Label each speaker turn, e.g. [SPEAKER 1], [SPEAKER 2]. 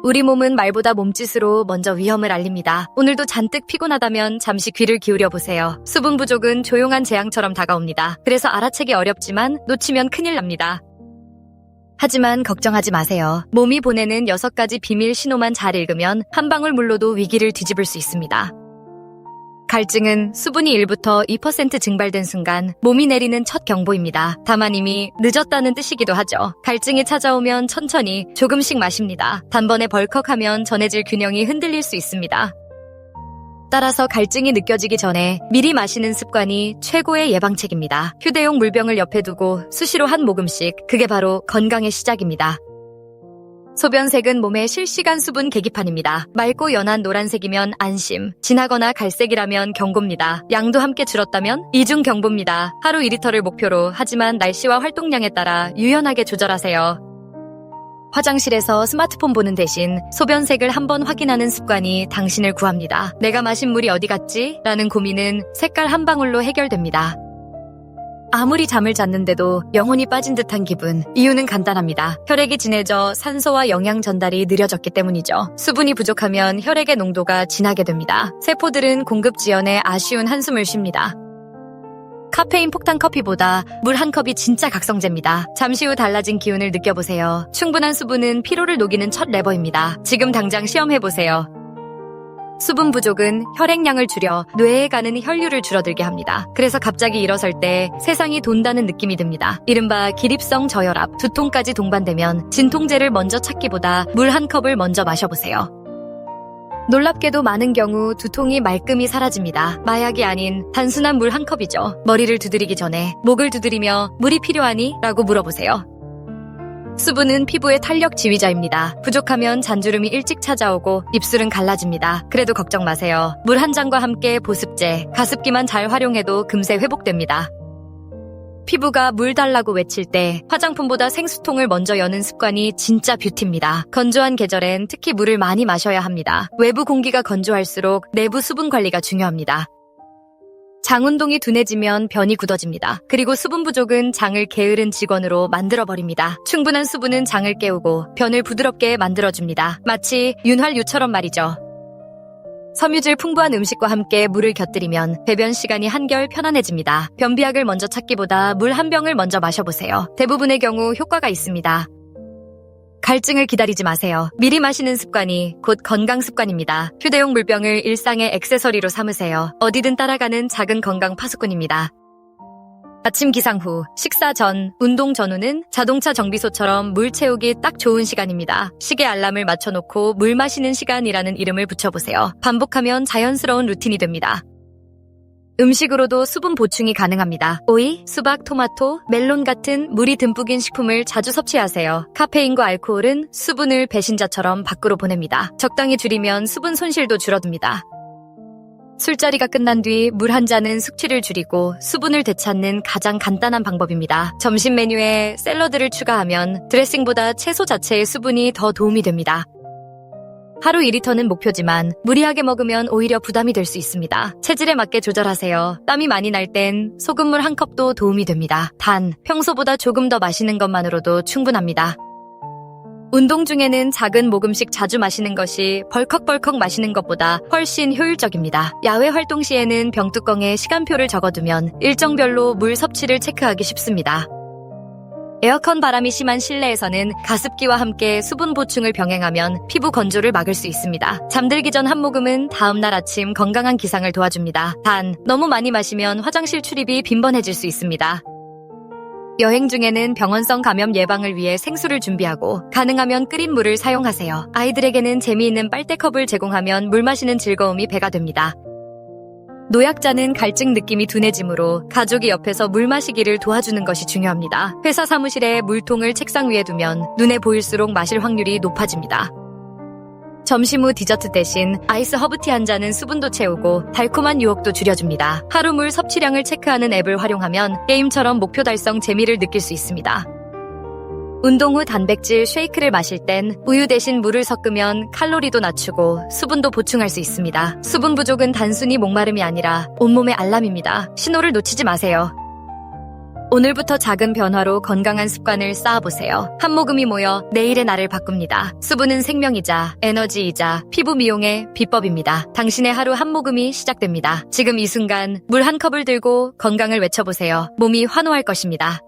[SPEAKER 1] 우리 몸은 말보다 몸짓으로 먼저 위험을 알립니다. 오늘도 잔뜩 피곤하다면 잠시 귀를 기울여 보세요. 수분 부족은 조용한 재앙처럼 다가옵니다. 그래서 알아채기 어렵지만 놓치면 큰일 납니다. 하지만 걱정하지 마세요. 몸이 보내는 6가지 비밀 신호만 잘 읽으면 한 방울 물로도 위기를 뒤집을 수 있습니다. 갈증은 수분이 1부터 2% 증발된 순간 몸이 내리는 첫 경보입니다. 다만 이미 늦었다는 뜻이기도 하죠. 갈증이 찾아오면 천천히 조금씩 마십니다. 단번에 벌컥하면 전해질 균형이 흔들릴 수 있습니다. 따라서 갈증이 느껴지기 전에 미리 마시는 습관이 최고의 예방책입니다. 휴대용 물병을 옆에 두고 수시로 한 모금씩, 그게 바로 건강의 시작입니다. 소변색은 몸의 실시간 수분 계기판입니다. 맑고 연한 노란색이면 안심, 진하거나 갈색이라면 경고입니다. 양도 함께 줄었다면 이중 경보입니다. 하루 2리터를 목표로, 하지만 날씨와 활동량에 따라 유연하게 조절하세요. 화장실에서 스마트폰 보는 대신 소변색을 한번 확인하는 습관이 당신을 구합니다. 내가 마신 물이 어디 갔지? 라는 고민은 색깔 한 방울로 해결됩니다. 아무리 잠을 잤는데도 영혼이 빠진 듯한 기분, 이유는 간단합니다. 혈액이 진해져 산소와 영양 전달이 느려졌기 때문이죠. 수분이 부족하면 혈액의 농도가 진하게 됩니다. 세포들은 공급 지연에 아쉬운 한숨을 쉽니다. 카페인 폭탄 커피보다 물 한 컵이 진짜 각성제입니다. 잠시 후 달라진 기운을 느껴보세요. 충분한 수분은 피로를 녹이는 첫 레버입니다. 지금 당장 시험해보세요. 수분 부족은 혈액량을 줄여 뇌에 가는 혈류를 줄어들게 합니다. 그래서 갑자기 일어설 때 세상이 돈다는 느낌이 듭니다. 이른바 기립성 저혈압, 두통까지 동반되면 진통제를 먼저 찾기보다 물 한 컵을 먼저 마셔보세요. 놀랍게도 많은 경우 두통이 말끔히 사라집니다. 마약이 아닌 단순한 물 한 컵이죠. 머리를 두드리기 전에 목을 두드리며 물이 필요하니? 라고 물어보세요. 수분은 피부의 탄력 지휘자입니다. 부족하면 잔주름이 일찍 찾아오고 입술은 갈라집니다. 그래도 걱정 마세요. 물 한 잔과 함께 보습제, 가습기만 잘 활용해도 금세 회복됩니다. 피부가 물 달라고 외칠 때 화장품보다 생수통을 먼저 여는 습관이 진짜 뷰티입니다. 건조한 계절엔 특히 물을 많이 마셔야 합니다. 외부 공기가 건조할수록 내부 수분 관리가 중요합니다. 장 운동이 둔해지면 변이 굳어집니다. 그리고 수분 부족은 장을 게으른 직원으로 만들어버립니다. 충분한 수분은 장을 깨우고 변을 부드럽게 만들어줍니다. 마치 윤활유처럼 말이죠. 섬유질 풍부한 음식과 함께 물을 곁들이면 배변 시간이 한결 편안해집니다. 변비약을 먼저 찾기보다 물 한 병을 먼저 마셔보세요. 대부분의 경우 효과가 있습니다. 갈증을 기다리지 마세요. 미리 마시는 습관이 곧 건강 습관입니다. 휴대용 물병을 일상의 액세서리로 삼으세요. 어디든 따라가는 작은 건강 파수꾼입니다. 아침 기상 후, 식사 전, 운동 전후는 자동차 정비소처럼 물 채우기 딱 좋은 시간입니다. 시계 알람을 맞춰놓고 물 마시는 시간이라는 이름을 붙여보세요. 반복하면 자연스러운 루틴이 됩니다. 음식으로도 수분 보충이 가능합니다. 오이, 수박, 토마토, 멜론 같은 물이 듬뿍인 식품을 자주 섭취하세요. 카페인과 알코올은 수분을 배신자처럼 밖으로 보냅니다. 적당히 줄이면 수분 손실도 줄어듭니다. 술자리가 끝난 뒤 물 한 잔은 숙취를 줄이고 수분을 되찾는 가장 간단한 방법입니다. 점심 메뉴에 샐러드를 추가하면 드레싱보다 채소 자체의 수분이 더 도움이 됩니다. 하루 2리터는 목표지만 무리하게 먹으면 오히려 부담이 될 수 있습니다. 체질에 맞게 조절하세요. 땀이 많이 날 땐 소금물 한 컵도 도움이 됩니다. 단, 평소보다 조금 더 마시는 것만으로도 충분합니다. 운동 중에는 작은 모금씩 자주 마시는 것이 벌컥벌컥 마시는 것보다 훨씬 효율적입니다. 야외 활동 시에는 병뚜껑에 시간표를 적어두면 일정별로 물 섭취를 체크하기 쉽습니다. 에어컨 바람이 심한 실내에서는 가습기와 함께 수분 보충을 병행하면 피부 건조를 막을 수 있습니다. 잠들기 전 한 모금은 다음날 아침 건강한 기상을 도와줍니다. 단, 너무 많이 마시면 화장실 출입이 빈번해질 수 있습니다. 여행 중에는 병원성 감염 예방을 위해 생수를 준비하고 가능하면 끓인 물을 사용하세요. 아이들에게는 재미있는 빨대컵을 제공하면 물 마시는 즐거움이 배가 됩니다. 노약자는 갈증 느낌이 둔해지므로 가족이 옆에서 물 마시기를 도와주는 것이 중요합니다. 회사 사무실에 물통을 책상 위에 두면 눈에 보일수록 마실 확률이 높아집니다. 점심 후 디저트 대신 아이스 허브티 한 잔은 수분도 채우고 달콤한 유혹도 줄여줍니다. 하루 물 섭취량을 체크하는 앱을 활용하면 게임처럼 목표 달성 재미를 느낄 수 있습니다. 운동 후 단백질 쉐이크를 마실 땐 우유 대신 물을 섞으면 칼로리도 낮추고 수분도 보충할 수 있습니다. 수분 부족은 단순히 목마름이 아니라 온몸의 알람입니다. 신호를 놓치지 마세요. 오늘부터 작은 변화로 건강한 습관을 쌓아보세요. 한 모금이 모여 내일의 나를 바꿉니다. 수분은 생명이자 에너지이자 피부 미용의 비법입니다. 당신의 하루 한 모금이 시작됩니다. 지금 이 순간 물 한 컵을 들고 건강을 외쳐보세요. 몸이 환호할 것입니다.